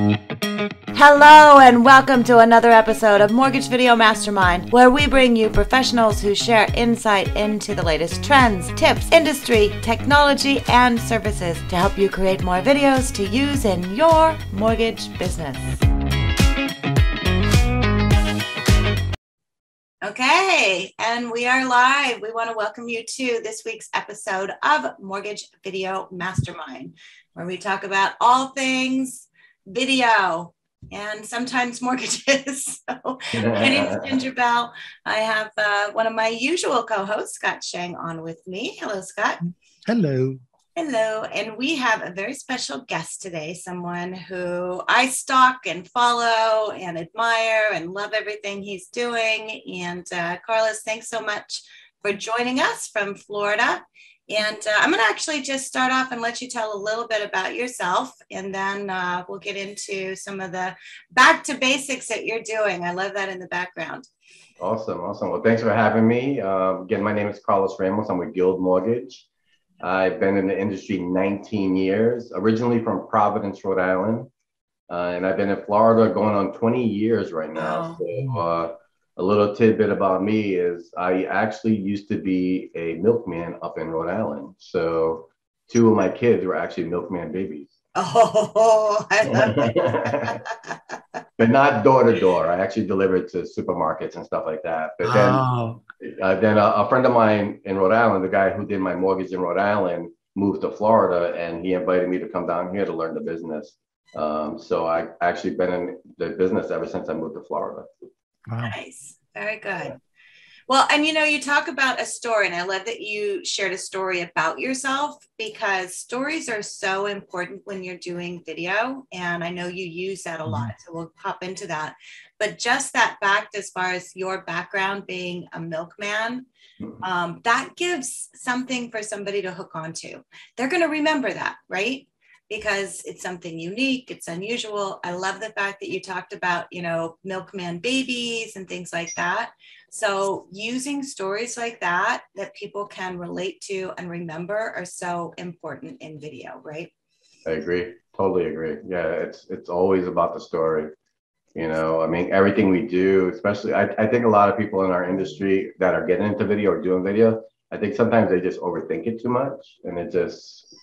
Hello and welcome to another episode of Mortgage Video Mastermind, where we bring you professionals who share insight into the latest trends, tips, industry, technology, and services to help you create more videos to use in your mortgage business. Okay, and we are live. We want to welcome you to this week's episode of Mortgage Video Mastermind, where we talk about all things video and sometimes mortgages. So my name is Ginger Bell. I have one of my usual co-hosts, Scott Schang, on with me. Hello, Scott. Hello. Hello. And we have a very special guest today, someone who I stalk and follow and admire and love everything he's doing. And Carlos, thanks so much for joining us from Florida. And I'm going to actually just start off and let you tell a little bit about yourself, and then we'll get into some of the back to basics that you're doing. I love that in the background. Awesome. Well, thanks for having me. Again, my name is Carlos Ramos. I'm with Guild Mortgage. I've been in the industry 19 years, originally from Providence, Rhode Island. And I've been in Florida going on 20 years right now. Wow. So a little tidbit about me is I actually used to be a milkman up in Rhode Island. So 2 of my kids were actually milkman babies. Oh, I love it. But not door to door. I actually delivered to supermarkets and stuff like that. But then a friend of mine in Rhode Island, the guy who did my mortgage in Rhode Island, moved to Florida, and he invited me to come down here to learn the business. So I've actually been in the business ever since I moved to Florida. Wow. Nice. Very good. Well, and you talk about a story, and I love that you shared a story about yourself, because stories are so important when you're doing video. And I know you use that a lot, so we'll hop into that. But just that fact, as far as your background being a milkman, that gives something for somebody to hook onto. They're going to remember that, right? Because it's something unique, it's unusual. I love the fact that you talked about, milkman babies and things like that. So using stories like that people can relate to and remember are so important in video, right? I agree. Totally agree. Yeah, it's always about the story. Everything we do, especially, I think a lot of people in our industry that are getting into video or doing video, I think sometimes they just overthink it too much, and it just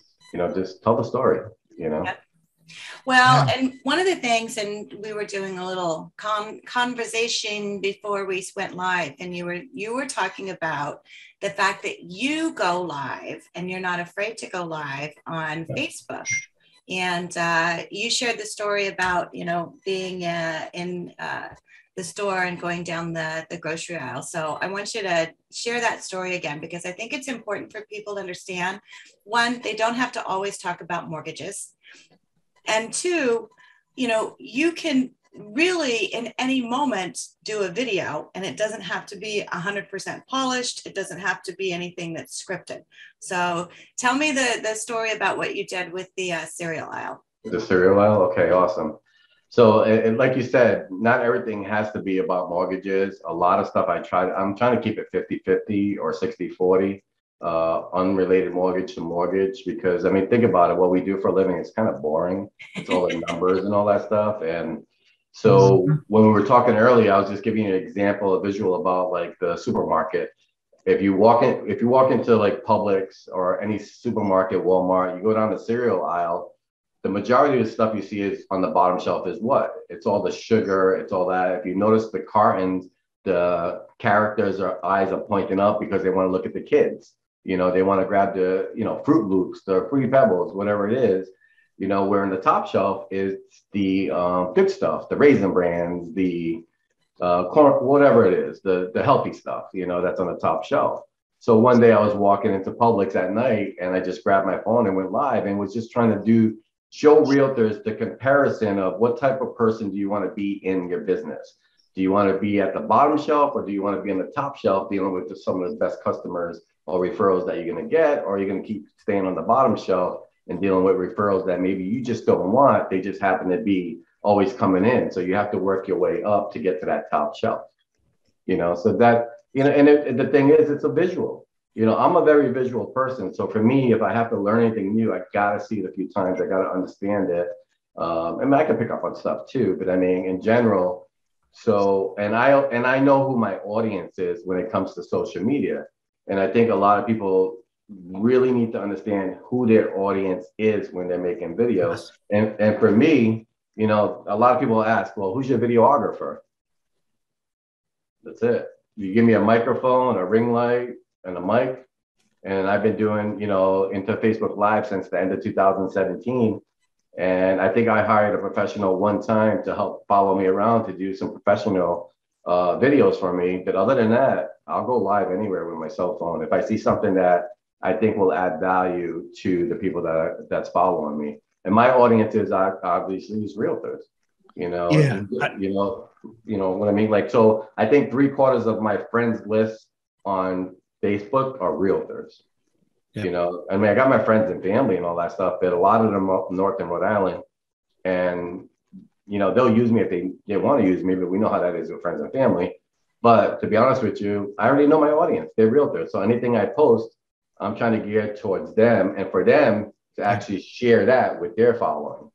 tell the story, Yep. Well, and one of the things, and we were doing a little conversation before we went live, and you were talking about the fact that you go live and you're not afraid to go live on Facebook. And you shared the story about, being in the store and going down the grocery aisle. So I want you to share that story again, because I think it's important for people to understand. 1, they don't have to always talk about mortgages. And 2, you can really in any moment do a video, and it doesn't have to be 100% polished. It doesn't have to be anything that's scripted. So tell me the story about what you did with the cereal aisle. The cereal aisle? Okay, awesome. So, and like you said, not everything has to be about mortgages. A lot of stuff I'm trying to keep it 50-50 or 60-40, unrelated mortgage to mortgage, because think about it. What we do for a living is kind of boring. It's all the numbers and all that stuff. And so when we were talking earlier, I was just giving you an example, a visual about like the supermarket. If you walk into like Publix or any supermarket, Walmart, you go down the cereal aisle, the majority of the stuff you see is on the bottom shelf is what? It's all the sugar, it's all that. If you notice the cartons, the characters' eyes are pointing up because they want to look at the kids. They want to grab the, Fruit Loops, the Fruity Pebbles, whatever it is. Where in the top shelf is the good stuff, the Raisin Brands, the corn, whatever it is, the healthy stuff, that's on the top shelf. So one day I was walking into Publix at night, and I just grabbed my phone and went live and was just trying to show realtors the comparison of what type of person do you want to be in your business. Do you want to be at the bottom shelf, or do you want to be on the top shelf dealing with some of the best customers or referrals that you're going to get, or are you going to keep staying on the bottom shelf and dealing with referrals that maybe you just don't want, they just happen to be always coming in. So you have to work your way up to get to that top shelf, so that, and the thing is, it's a visual. I'm a very visual person. So for me, if I have to learn anything new, I got to see it a few times. I got to understand it. I mean, I can pick up on stuff too, but I mean, in general, so, and I know who my audience is when it comes to social media. And I think a lot of people really need to understand who their audience is when they're making videos. Yes. And for me, you know, a lot of people ask, well, who's your videographer? That's it. You give me a microphone, a ring light, and a mic. And I've been doing, you know, into Facebook Live since the end of 2017. And I think I hired a professional one time to help follow me around to do some professional videos for me. But other than that, I'll go live anywhere with my cell phone. If I see something that I think will add value to the people that's following me. And my audience is obviously is realtors, you know, Yeah. you know what I mean? Like, so I think 3/4 of my friends list on Facebook are realtors. Yep. You know, I mean, I got my friends and family and all that stuff, but a lot of them up north in Rhode Island. And, you know, they'll use me if they want to use me, but we know how that is with friends and family. But to be honest with you, I already know my audience. They're realtors. So anything I post, I'm trying to gear towards them and for them to actually share that with their following.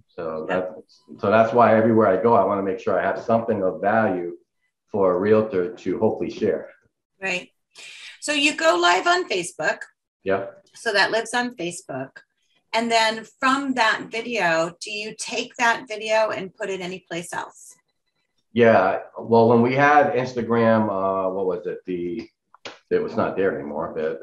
So that's why everywhere I go, I want to make sure I have something of value for a realtor to hopefully share. Right. So you go live on Facebook. Yeah. So that lives on Facebook. And then from that video, do you take that video and put it anyplace else? Yeah. Well, when we had Instagram, what was it? It was not there anymore, but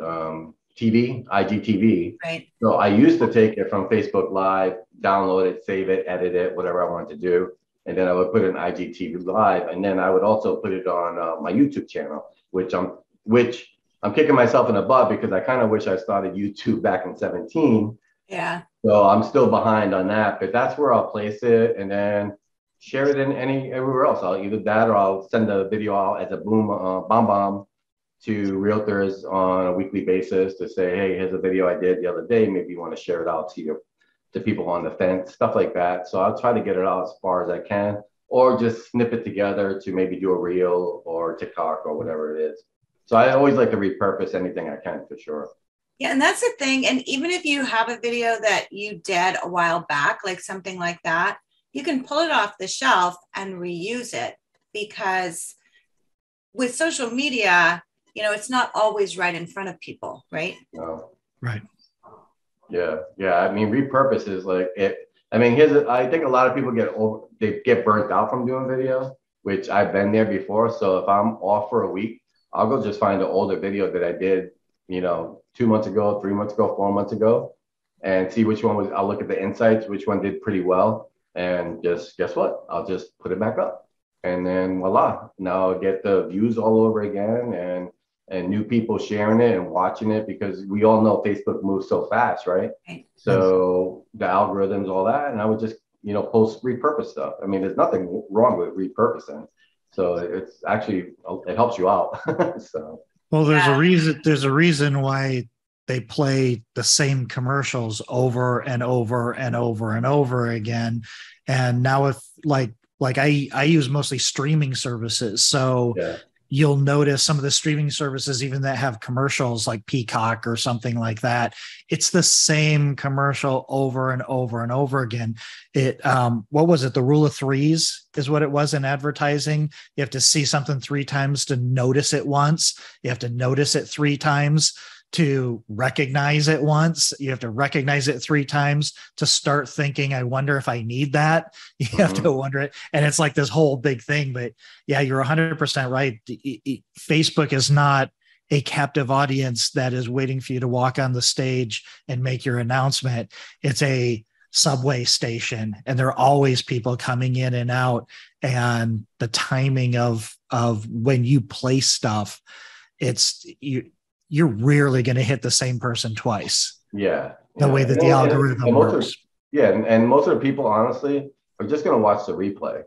TV, IGTV. Right. So I used to take it from Facebook Live, download it, save it, edit it, whatever I wanted to do. And then I would put it in IGTV Live. And then I would also put it on my YouTube channel, which I'm kicking myself in the butt because I kind of wish I started YouTube back in 17. Yeah. So I'm still behind on that, but that's where I'll place it and then share it in everywhere else. I'll either that or I'll send the video out as a bomb to realtors on a weekly basis to say, hey, here's a video I did the other day. Maybe you want to share it out to people on the fence, stuff like that. So I'll try to get it out as far as I can, or just snip it together to maybe do a reel or TikTok or whatever it is. So I always like to repurpose anything I can for sure. Yeah, and that's the thing. And even if you have a video that you did a while back, like something like that, you can pull it off the shelf and reuse it because with social media, you know, it's not always right in front of people, right? No. Right. Yeah. I mean, repurpose is like it. I mean, I think a lot of people get burnt out from doing video, which I've been there before. So if I'm off for a week, I'll go just find an older video that I did, you know, 2 months ago, 3 months ago, 4 months ago, and see which one I'll look at the insights, which one did pretty well. And just guess what? I'll just put it back up. And then voila, now I'll get the views all over again and new people sharing it and watching it because we all know Facebook moves so fast, right? So the algorithms, all that, and I would just, you know, repurpose stuff. I mean, there's nothing wrong with repurposing. So it's actually, it helps you out. So. Well, there's a reason why they play the same commercials over and over and over and over again. And now if like I use mostly streaming services. So you'll notice some of the streaming services, even that have commercials like Peacock or something like that, it's the same commercial over and over and over again. What was it? The rule of threes is what it was in advertising. You have to see something 3 times to notice it once. You have to notice it 3 times to recognize it once. You have to recognize it 3 times to start thinking, I wonder if I need that. You have to wonder it. And it's like this whole big thing. But yeah, you're 100% right. Facebook is not a captive audience that is waiting for you to walk on the stage and make your announcement. It's a subway station, and there are always people coming in and out. And the timing of when you place stuff, you're rarely going to hit the same person twice. Yeah. The way that the algorithm works. And most of the people, honestly, are just going to watch the replay.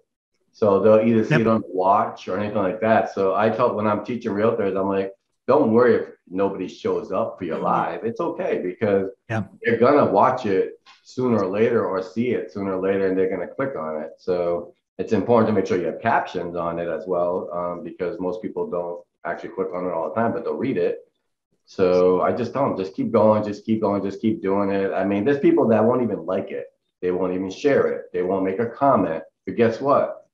So they'll either see it on the watch or anything like that. So when I'm teaching realtors, I'm like, don't worry if nobody shows up for your live. It's okay because they're going to watch it sooner or later or see it sooner or later, and they're going to click on it. So it's important to make sure you have captions on it as well, because most people don't actually click on it all the time, but they'll read it. So I just tell them, just keep going, just keep doing it. I mean, there's people that won't even like it. They won't even share it. They won't make a comment. But guess what?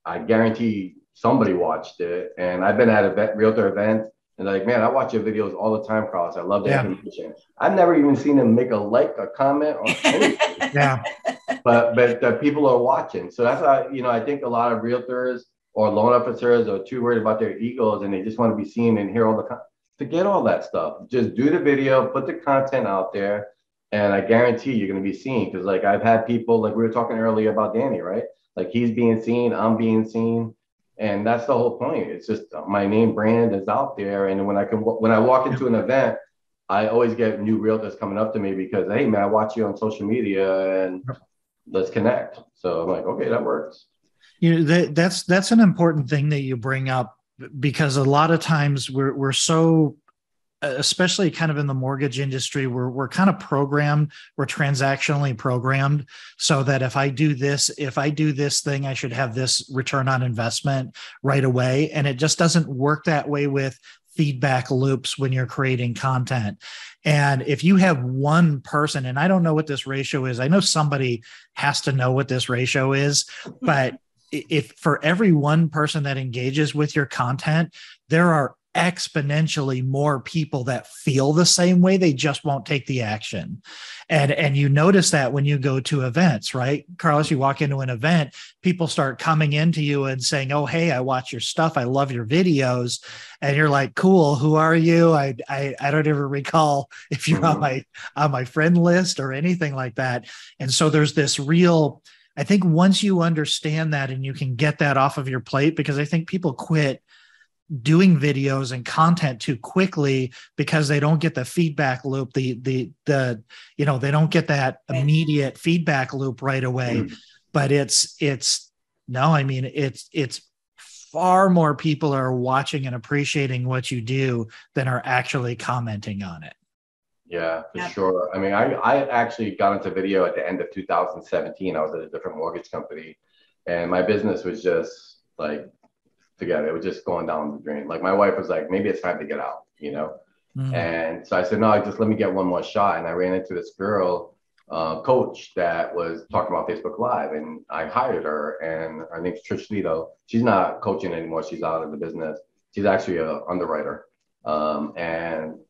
I guarantee somebody watched it. And I've been at realtor events, and they're like, man, I watch your videos all the time, Carlos. I love the information. I've never even seen them make a comment, or anything. Yeah. But the people are watching. So that's why, I think a lot of realtors or loan officers are too worried about their egos, and they just want to be seen and hear all the forget all that stuff. Just do the video, put the content out there, and I guarantee you're going to be seen. Because like I've had people, like we were talking earlier about Danny, right? Like he's being seen, I'm being seen, and that's the whole point. It's just my name brand is out there, and when I walk into an event, I always get new realtors coming up to me because, hey man, I watch you on social media and let's connect. So I'm like, okay, that works. That's an important thing that you bring up, because a lot of times we're so, especially kind of in the mortgage industry, we're kind of programmed, we're transactionally programmed, so that if I do this thing, I should have this return on investment right away. And it just doesn't work that way with feedback loops when you're creating content. And if you have one person, and I don't know what this ratio is, I know somebody has to know what this ratio is, but if for every one person that engages with your content, there are exponentially more people that feel the same way. They just won't take the action. And you notice that when you go to events, right? Carlos, you walk into an event, people start coming into you and saying, oh, hey, I watch your stuff. I love your videos. And you're like, cool. Who are you? I don't ever recall if you're on my friend list or anything like that. And so there's this real, I think once you understand that and you can get that off of your plate, because I think people quit doing videos and content too quickly because they don't get the feedback loop, they don't get that immediate feedback loop right away. But it's far more people are watching and appreciating what you do than are actually commenting on it. Yeah, for sure. I mean, I actually got into video at the end of 2017. I was at a different mortgage company, and my business was just like, together. It was just going down the drain. Like my wife was like, maybe it's time to get out, And so I said, no, just let me get one more shot. And I ran into this girl, coach that was talking about Facebook Live, and I hired her, and her name's Trish Lito. She's not coaching anymore. She's out of the business. She's actually an underwriter. And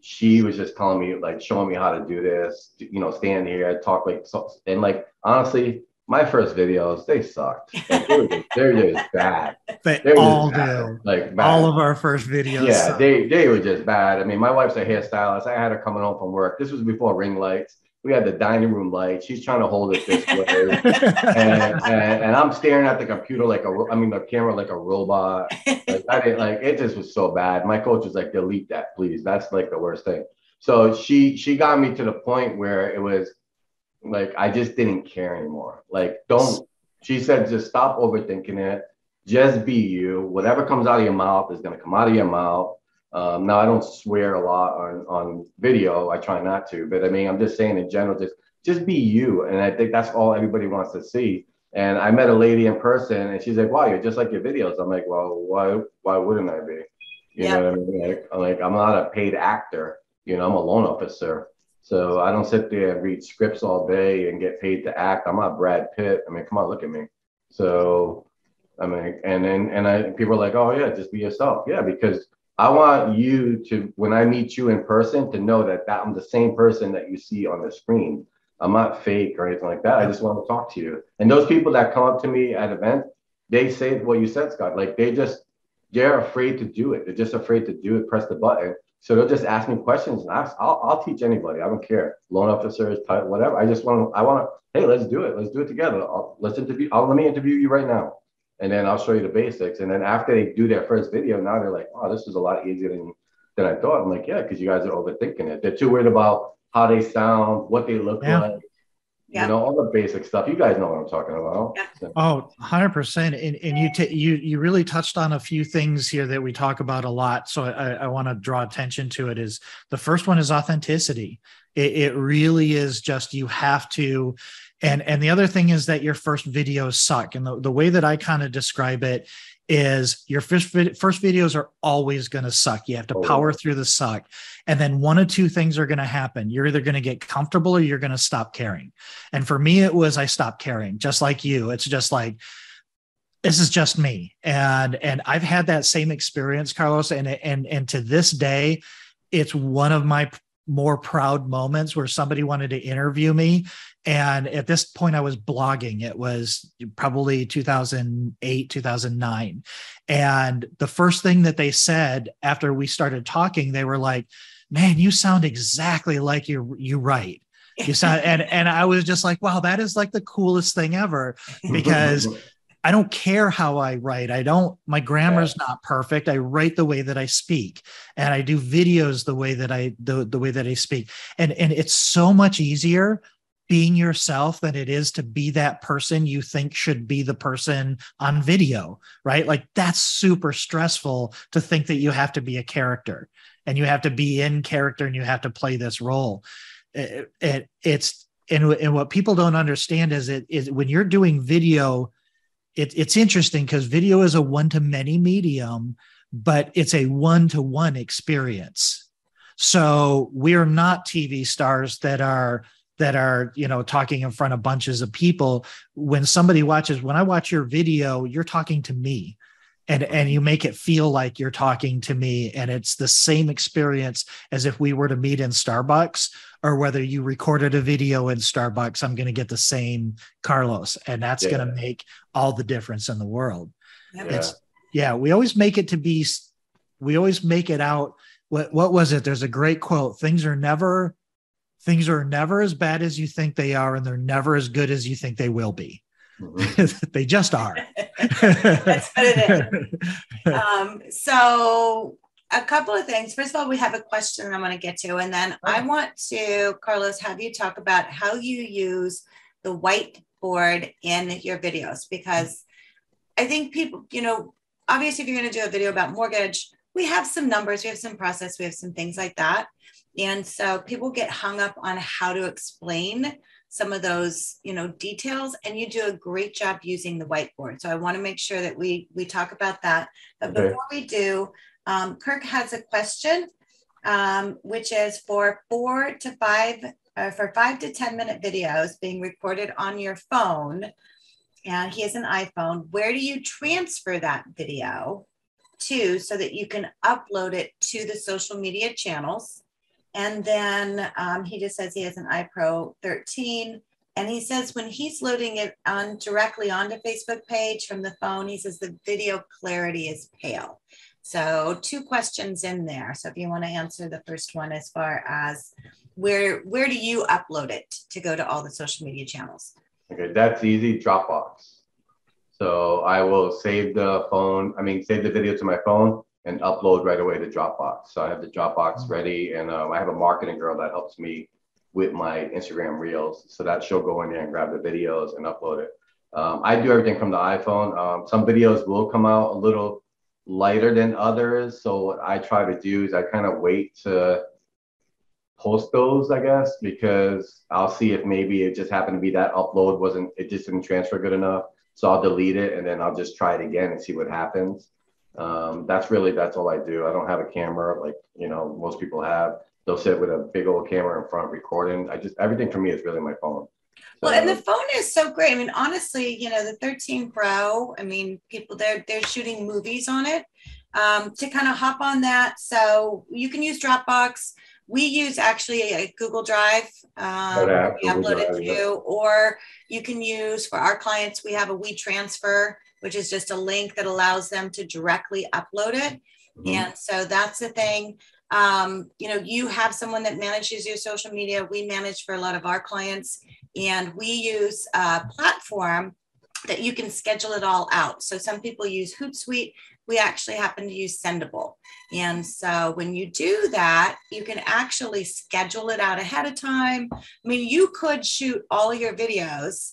she was just telling me, like, showing me how to do this, stand here, talk and honestly, my first videos, they sucked. Like, they're just bad. They all do. Like bad. All of our first videos. Yeah, suck. They were just bad. I mean, my wife's a hairstylist. I had her coming home from work. This was before ring lights. We had the dining room light. She's trying to hold it this way, and I'm staring at the computer the camera like a robot. It just was so bad. My coach was like, delete that, please. That's like the worst thing. So she got me to the point where it was like, I just didn't care anymore. She said, just stop overthinking it. Just be you. Whatever comes out of your mouth is going to come out of your mouth. Now, I don't swear a lot on video. I try not to. But I mean, I'm just saying in general, just be you. And I think that's all everybody wants to see. And I met a lady in person, and she's like, wow, you're just like your videos. I'm like, well, why wouldn't I be? You know what I mean? Like, I'm not a paid actor. I'm a loan officer. So I don't sit there and read scripts all day and get paid to act. I'm not Brad Pitt. I mean, come on, look at me. So, I mean, and people are like, oh yeah, just be yourself. Yeah, because I want you to, when I meet you in person, to know that I'm the same person that you see on the screen. I'm not fake or anything like that. I just want to talk to you. And those people that come up to me at events, they say what you said, Scott. Like they're afraid to do it. They're just afraid to do it, press the button. So they'll just ask me questions, and I'll teach anybody. I don't care. Loan officers, type, whatever. I want to, hey, let's do it. Let's do it together. Let me interview you right now. And then I'll show you the basics. And then after they do their first video, now they're like, oh, this is a lot easier than I thought. I'm like, yeah, because you guys are overthinking it. They're too worried about how they sound, what they look like. Yeah. All the basic stuff. You guys know what I'm talking about. Yeah. Oh, 100%. And you really touched on a few things here that we talk about a lot. So I want to draw attention to it. Is the first one is authenticity. It really is just, you have to, And the other thing is that your first videos suck. And the way that I kind of describe it is your first videos are always going to suck. You have to power through the suck. And then one of two things are going to happen. You're either going to get comfortable or you're going to stop caring. And for me, it was, I stopped caring, just like you. It's just like, this is just me. And I've had that same experience, Carlos. And to this day, it's one of my more proud moments where somebody wanted to interview me. And at this point I was blogging. It was probably 2008, 2009. And the first thing that they said after we started talking, they were like, man, you sound exactly like you write. You sound, and I was just like, wow, that is like the coolest thing ever, because I don't care how I write. My grammar's not perfect. I write the way that I speak, and I do videos the way that I speak. And it's so much easier being yourself than it is to be that person you think should be the person on video, right? Like, that's super stressful to think that you have to be a character and you have to be in character and you have to play this role. And what people don't understand is when you're doing video, it's interesting because video is a one-to-many medium, but it's a one-to-one experience. So we're not TV stars that are, talking in front of bunches of people. When I watch your video, you're talking to me, and you make it feel like you're talking to me. And it's the same experience as if we were to meet in Starbucks, or whether you recorded a video in Starbucks, I'm going to get the same Carlos. And that's going to make all the difference in the world. We always make it out. What was it? There's a great quote. Things are never as bad as you think they are, and they're never as good as you think they will be. They just are. That's what it is. So a couple of things. First of all, we have a question I want to get to, and then I want to, Carlos, have you talk about how you use the whiteboard in your videos, because I think people, obviously if you're going to do a video about mortgage, we have some numbers, we have some process, we have some things like that. And so people get hung up on how to explain some of those, details, and you do a great job using the whiteboard. So I want to make sure that we talk about that. But before we do, Kirk has a question, which is for 5 to 10 minute videos being recorded on your phone, and he has an iPhone. Where do you transfer that video to so that you can upload it to the social media channels? And then he just says he has an iPro 13. And he says when he's loading it directly onto Facebook page from the phone, he says the video clarity is pale. So 2 questions in there. So if you want to answer the first one, as far as where do you upload it to go to all the social media channels? Okay, that's easy. Dropbox. So I will save the video to my phone and upload right away to Dropbox. So I have the Dropbox ready, and I have a marketing girl that helps me with my Instagram reels, so that she'll go in there and grab the videos and upload it. I do everything from the iPhone. Some videos will come out a little lighter than others, so what I try to do is I kind of wait to post those, I guess, because I'll see if maybe it just happened to be that upload just didn't transfer good enough. So I'll delete it, and then I'll just try it again and see what happens. That's all I do. I don't have a camera like, most people have. They'll sit with a big old camera in front recording. Everything for me is really my phone. Well, and the phone is so great. I mean, honestly, the 13 Pro, people, they're shooting movies on it, to kind of hop on that. So you can use Dropbox. We use actually a Google Drive, we upload it to, or you can use, for our clients, we have a WeTransfer, which is just a link that allows them to directly upload it. And so that's the thing. You have someone that manages your social media. We manage for a lot of our clients, and we use a platform that you can schedule it all out. So some people use Hootsuite. We actually happen to use Sendable. And so when you do that, you can actually schedule it out ahead of time. You could shoot all your videos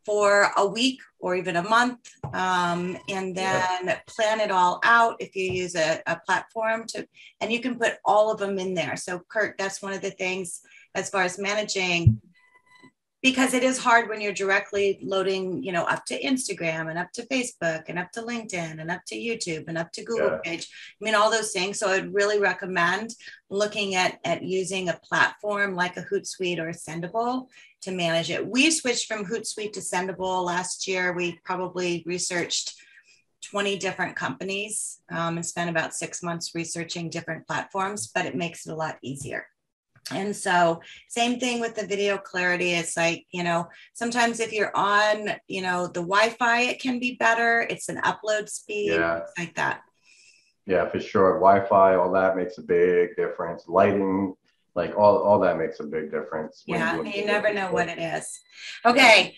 for a week or even a month, and then plan it all out if you use a platform and you can put all of them in there. So Kurt, that's one of the things as far as managing because it is hard when you're directly loading, up to Instagram and up to Facebook and up to LinkedIn and up to YouTube and up to Google page. I mean, all those things. So I'd really recommend looking at using a platform like a Hootsuite or a Sendable to manage it. We switched from Hootsuite to Sendable last year. We probably researched 20 different companies and spent about 6 months researching different platforms, but it makes it a lot easier. And so same thing with the video clarity. It's like, sometimes if you're on, the Wi-Fi, it can be better. It's an upload speed, like that. Yeah, for sure. Wi-Fi, all that makes a big difference. Lighting, like all that makes a big difference. Yeah, you never know what it is. Okay.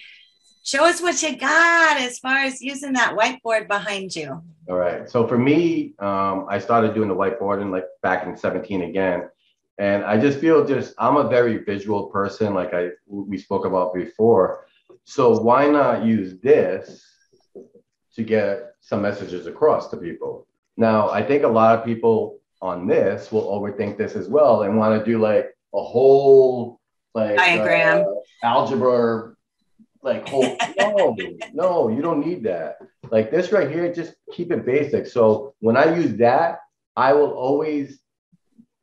Show us what you got as far as using that whiteboard behind you. All right. So for me, I started doing the whiteboarding like back in 17 again. And I just feel I'm a very visual person, like we spoke about before. So why not use this to get some messages across to people? Now, I think a lot of people on this will overthink this as well and want to do like a whole like diagram, algebra. Like, no, you don't need that. Like this right here, just keep it basic. So when I use that, I will always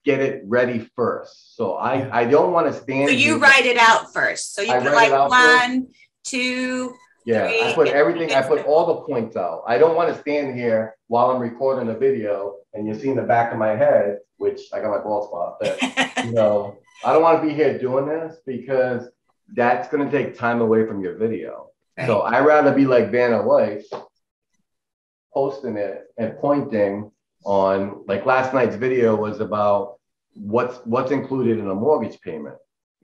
get it ready first. So I don't want to stand. So you write it out first. So you put like 1, 2, yeah, 3. I put everything. I put all the points out. I don't want to stand here while I'm recording a video and you see in the back of my head, which I got my bald spot. That I don't want to be here doing this because that's going to take time away from your video. Right. So I'd rather be like Vanna White, posting it and pointing on, like last night's video was about what's included in a mortgage payment.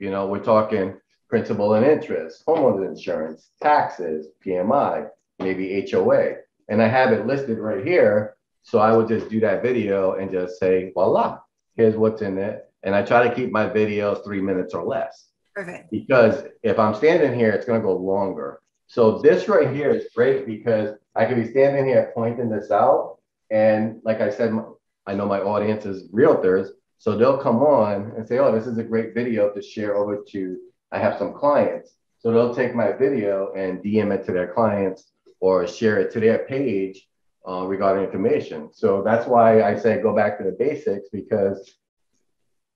We're talking principal and interest, homeowners insurance, taxes, PMI, maybe HOA. And I have it listed right here. So I would just do that video and just say, voila, here's what's in it. And I try to keep my videos 3 minutes or less. Perfect. Because if I'm standing here, it's going to go longer. So this right here is great because I can be standing here pointing this out. And like I said, I know my audience is realtors. So they'll come on and say, oh, this is a great video to share over to, I have some clients. So they'll take my video and DM it to their clients or share it to their page regarding information. So that's why I say go back to the basics, because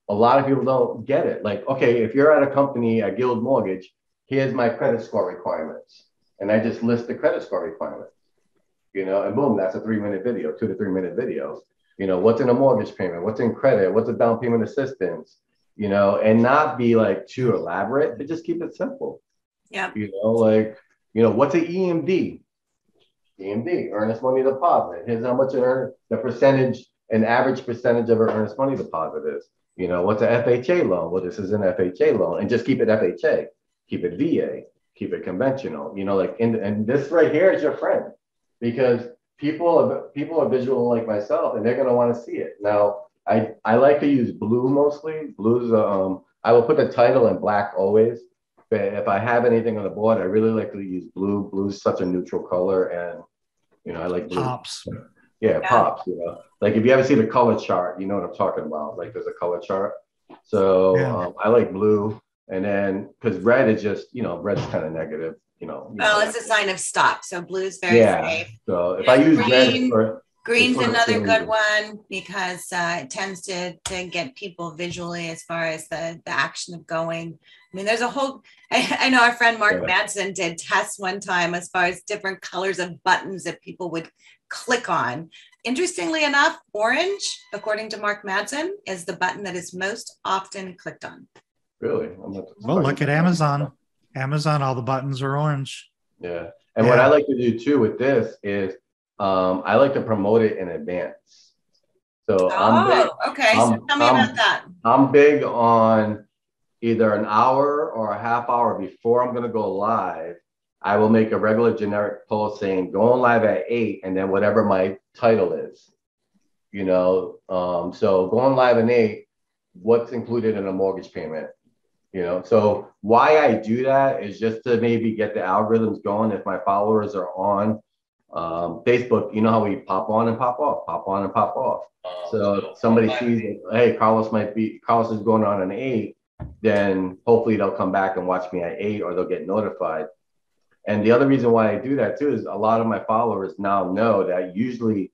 a lot of people don't get it. Like, okay, if you're at a company at Guild Mortgage, here's my credit score requirements. And I just list the credit score requirements, and boom, that's a 3-minute video, 2 to 3 minute video. What's in a mortgage payment? What's in credit? What's a down payment assistance? And not be like too elaborate, but just keep it simple. Yeah. What's an EMD? EMD, earnest money deposit. Here's how much the percentage, an average percentage of an earnest money deposit is. What's an FHA loan? Well, this is an FHA loan, and just keep it FHA, keep it VA, keep it conventional. And this right here is your friend, because people are visual like myself, and they're going to want to see it. Now, I like to use blue mostly. Blue's I will put the title in black always. But if I have anything on the board, I really like to use blue. Blue's such a neutral color, and I like blue. Pops. Yeah, pops. Like if you ever see the color chart, you know what I'm talking about. Like there's a color chart. So I like blue, and then because red is just red's kind of negative. Well, it's a sign of stop. So blue's very safe. So if I use red, green's another good one because it tends to get people visually as far as the action of going. I mean, there's a whole, I know our friend Mark Madsen did tests one time as far as different colors of buttons that people would click on. Interestingly enough, orange, according to Mark Madsen, is the button that is most often clicked on. Really? Well, look at Amazon. Amazon, all the buttons are orange. Yeah. And what I like to do too with this is I like to promote it in advance. So okay. So tell me about that. I'm big on either an hour or a half hour before I'm going to go live. I will make a regular generic post saying going live at 8 and then whatever my title is, so going live at 8, what's included in a mortgage payment, so why I do that is just to maybe get the algorithms going. If my followers are on Facebook, how we pop on and pop off, pop on and pop off. So if somebody sees, hey, Carlos is going on an 8, then hopefully they'll come back and watch me at 8, or they'll get notified. And the other reason why I do that too is a lot of my followers now know that usually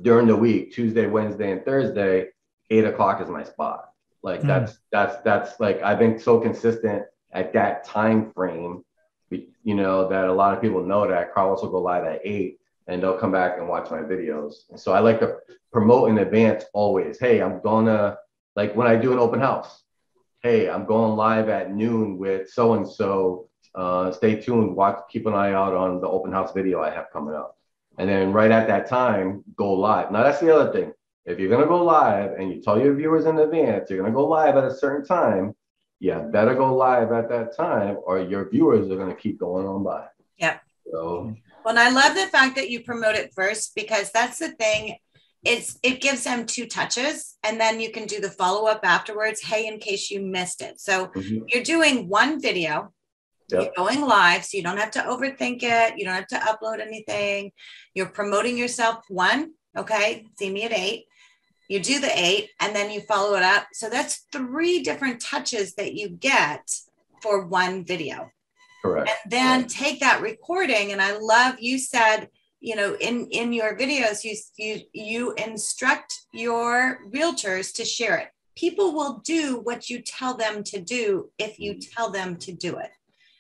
during the week, Tuesday, Wednesday, and Thursday, 8 o'clock is my spot. Like that's like, I've been so consistent at that time frame, that a lot of people know that Carlos will go live at 8 and they'll come back and watch my videos. And so I like to promote in advance always. Hey, I'm gonna, like when I do an open house, hey, I'm going live at noon with so-and-so. Stay tuned, keep an eye out on the open house video I have coming up. And then right at that time, go live. Now that's the other thing. If you're gonna go live and you tell your viewers in advance, you're gonna go live at a certain time, yeah, better go live at that time or your viewers are gonna keep going on by. Yep. So, well, and I love the fact that you promote it first, because that's the thing. It gives them 2 touches, and then you can do the follow-up afterwards. Hey, in case you missed it. So you're doing one video, you're going live, so you don't have to overthink it. You don't have to upload anything. You're promoting yourself one. Okay. See me at 8. You do the 8 and then you follow it up. So that's 3 different touches that you get for one video. Correct. And then take that recording. And I love, you said, in your videos, you instruct your realtors to share it. People will do what you tell them to do if you tell them to do it.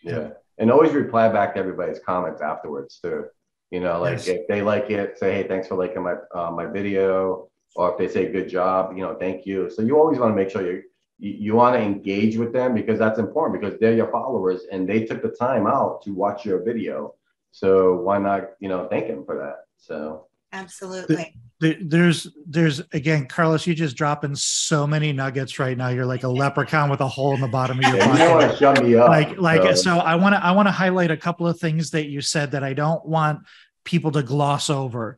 Yeah. And always reply back to everybody's comments afterwards too. Like if they like it, say, hey, thanks for liking my video. Or if they say good job, thank you. So you always want to make sure you want to engage with them, because that's important, because they're your followers and they took the time out to watch your video. So why not, thank them for that? So absolutely. There's again, Carlos, you just dropping so many nuggets right now. You're like a leprechaun with a hole in the bottom of your pocket. You don't want to shut me up. So I want to highlight a couple of things that you said that I don't want people to gloss over.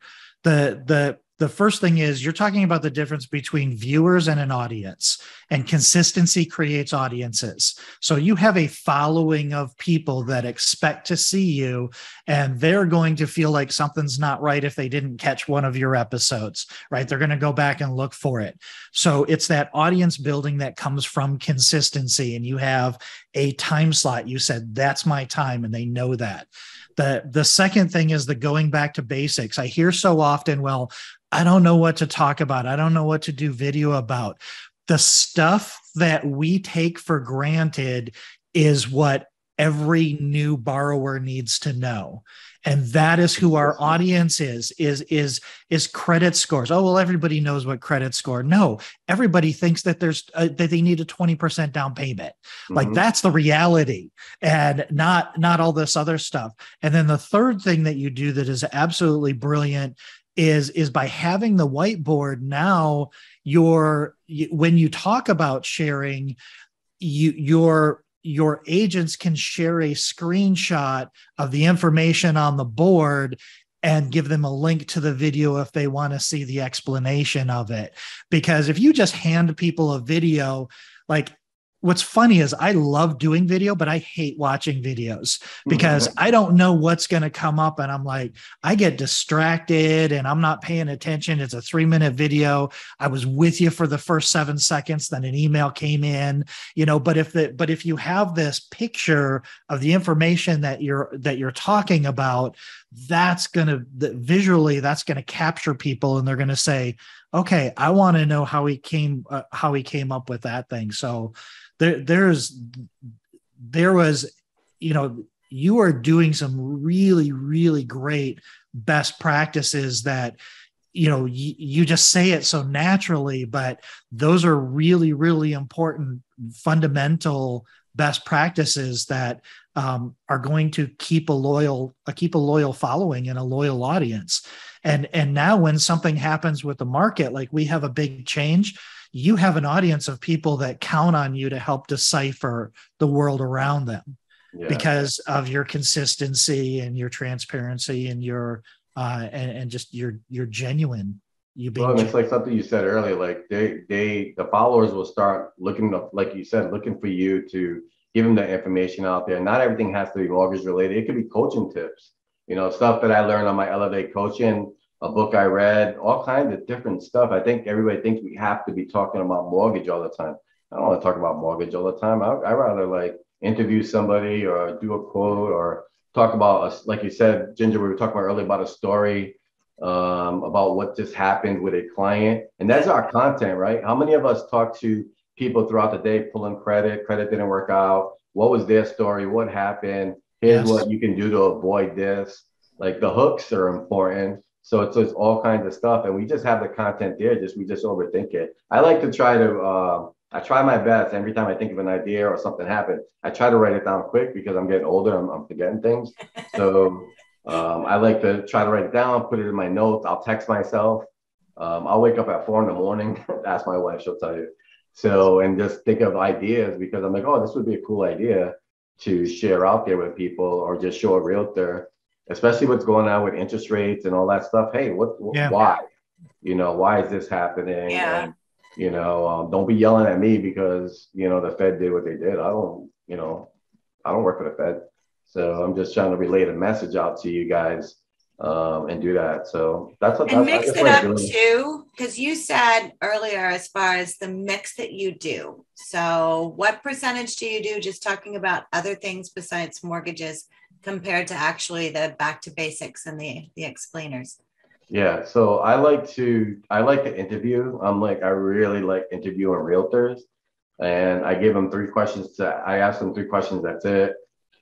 The first thing is, you're talking about the difference between viewers and an audience, and consistency creates audiences. So you have a following of people that expect to see you, and they're going to feel like something's not right if they didn't catch one of your episodes, right? They're going to go back and look for it. So it's that audience building that comes from consistency, and you have a time slot. You said, that's my time, and they know that. The second thing is the going back to basics. I hear so often, well, I don't know what to talk about. I don't know what to do video about. The stuff that we take for granted is what every new borrower needs to know. And that is who our audience is credit scores. Oh, well, everybody knows what credit score. No, everybody thinks that that they need a 20% down payment. Like that's the reality, and not all this other stuff. And then the third thing that you do that is absolutely brilliant is by having the whiteboard. Now when you talk about sharing, your agents can share a screenshot of the information on the board and give them a link to the video if they want to see the explanation of it. Because if you just hand people a video, like, what's funny is I love doing video, but I hate watching videos because I don't know what's going to come up. And I'm like, I get distracted and I'm not paying attention. It's a 3-minute video. I was with you for the first 7 seconds. Then an email came in, but if you have this picture of the information that you're talking about, that's going to capture people. And they're going to say, okay, I want to know how he came up with that thing. So there was, you are doing some really, really great best practices that, you just say it so naturally, but those are really, really important fundamental best practices that are going to keep a loyal following and a loyal audience. And now when something happens with the market, like we have a big change, you have an audience of people that count on you to help decipher the world around them because of your consistency and your transparency and your and just your genuine. It's like something you said earlier. Like the followers will start looking up, like you said, looking for you to give them the information out there. Not everything has to be mortgage related. It could be coaching tips. Stuff that I learned on my Elevate coaching, a book I read, all kinds of different stuff. I think everybody thinks we have to be talking about mortgage all the time. I don't want to talk about mortgage all the time. I rather like interview somebody or do a quote or talk about us, like you said, Ginger, we were talking about earlier about a story about what just happened with a client. And that's our content, right? How many of us talk to people throughout the day pulling credit didn't work out? What was their story? What happened? Here's what you can do to avoid this. Like the hooks are important. So it's all kinds of stuff. And we just have the content there. We just overthink it. I like to try to, I try my best every time I think of an idea or something happened. I try to write it down quick because I'm getting older. I'm forgetting things. So I like to try to write it down, put it in my notes. I'll text myself. I'll wake up at 4 in the morning. Ask my wife, she'll tell you. So, and just think of ideas because I'm like, oh, this would be a cool idea to share out there with people or just show a realtor, especially what's going on with interest rates and all that stuff. Hey, why? You know, why is this happening? Yeah. And, you know, don't be yelling at me because, you know, the Fed did what they did. I don't work for the Fed. So I'm just trying to relay a message out to you guys and do that. So that's what and mix it up too, because you said earlier as far as the mix that you do. So what percentage do you do just talking about other things besides mortgages compared to actually the back to basics and the explainers? Yeah, so I like to interview. I really like interviewing realtors, and I give them 3 questions. I ask them 3 questions. That's it.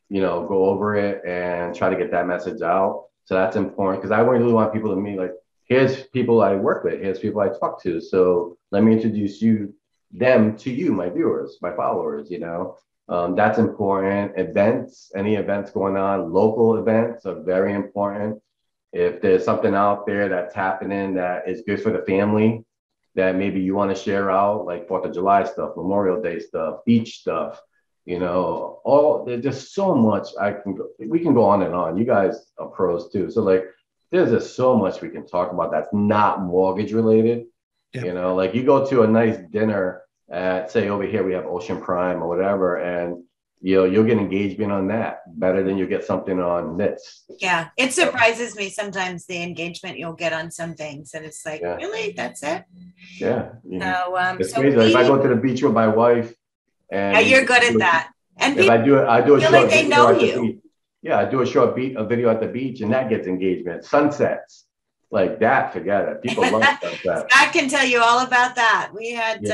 You know, go over it and try to get that message out. So that's important because I really want people to meet, like, here's people I work with, here's people I talk to. So let me introduce them to you, my viewers, my followers, you know. That's important. Events, any events going on, local events are very important. If there's something out there that's happening that is good for the family, that maybe you want to share out, like 4th of July stuff, Memorial Day stuff, beach stuff, you know, there's just so much we can go on and on. You guys are pros too. So like, there's just so much we can talk about that's not mortgage related. Yep. You know, like you go to a nice dinner at, say over here, we have Ocean Prime or whatever, and you'll get engagement on that better than you get something on this. Yeah, it surprises me sometimes the engagement you'll get on some things, and it's like, really, that's it? Yeah. So, it's crazy. If I go to the beach with my wife, and you're good at that. And if I do a short like they know video you. Yeah, I do a video at the beach, and that gets engagement. Sunsets, like that, forget it. People love sunsets. Scott can tell you all about that. We had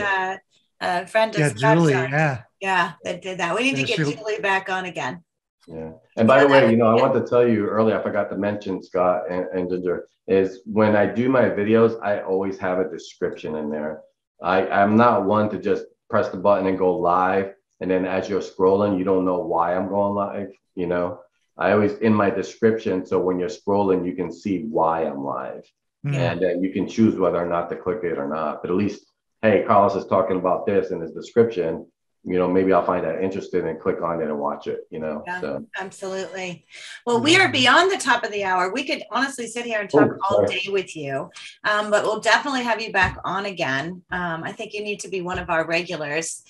a friend of Scott, Julie, that did that. We need to get Julie back on again. Yeah. And by the way, I want to tell you earlier, I forgot to mention, Scott and Ginger, is when I do my videos, I always have a description in there. I'm not one to just press the button and go live. And then as you're scrolling, you don't know why I'm going live. You know, I always in my description. So when you're scrolling, you can see why I'm live. And then you can choose whether or not to click it or not. But at least, hey, Carlos is talking about this in his description. You know, maybe I'll find that interesting and click on it and watch it, you know. Yeah, so. Absolutely. Well, we are beyond the top of the hour. We could honestly sit here and talk all day with you, but we'll definitely have you back on again. I think you need to be one of our regulars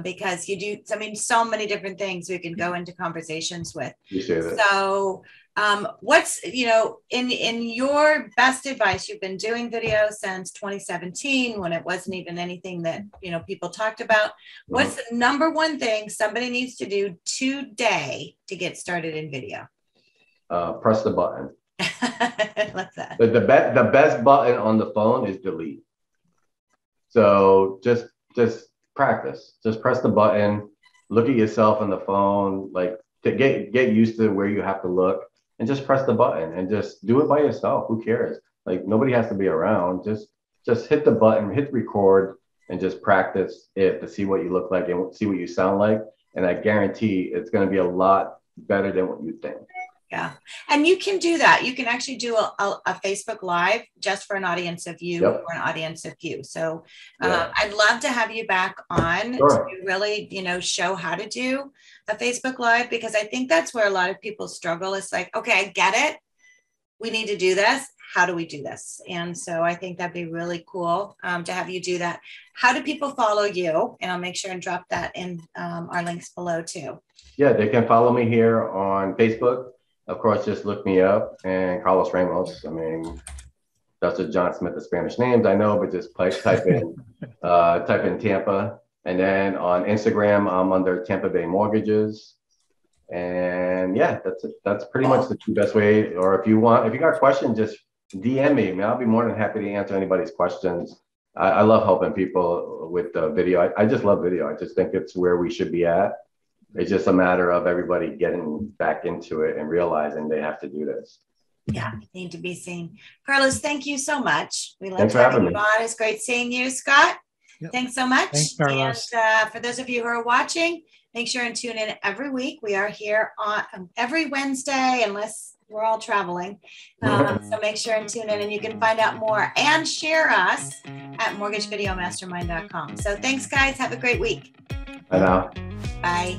because you do, so many different things we can go into conversations with. So what's, in your best advice, you've been doing videos since 2017 when it wasn't even anything that, people talked about. What's the number one thing somebody needs to do today to get started in video? Press the button. Like that. The best button on the phone is delete. So just practice. Just press the button. Look at yourself on the phone, like to get used to where you have to look. And just press the button and just do it by yourself. Who cares? Like nobody has to be around. Just hit the button, hit record, and just practice it to see what you look like and see what you sound like. And I guarantee it's going to be a lot better than what you think. Yeah. And you can do that. You can actually do a Facebook Live just for an audience of you or an audience of you. So I'd love to have you back on to really, show how to do a Facebook Live, because I think that's where a lot of people struggle. It's like, okay, I get it. We need to do this. How do we do this? And so I think that'd be really cool to have you do that. How do people follow you? And I'll make sure and drop that in our links below too. Yeah, they can follow me here on Facebook. Of course, just look me up and Carlos Ramos. That's what John Smith, the Spanish names I know, but just type in Tampa And then on Instagram, I'm under Tampa Bay Mortgages. And yeah, that's it. That's pretty much the two best way. Or if you got questions, just DM me. I'll be more than happy to answer anybody's questions. I love helping people with the video. I just love video. I just think it's where we should be at. It's just a matter of everybody getting back into it and realizing they have to do this. Yeah, need to be seen. Carlos, thank you so much. We loved Thanks for having you me. on. It's great seeing you, Scott. Yep. Thanks so much. Thanks, Carlos. And for those of you who are watching, make sure and tune in every week. We are here on every Wednesday, unless we're all traveling. So make sure and tune in, and you can find out more and share us at mortgagevideomastermind.com. So thanks, guys. Have a great week. Bye now. Bye.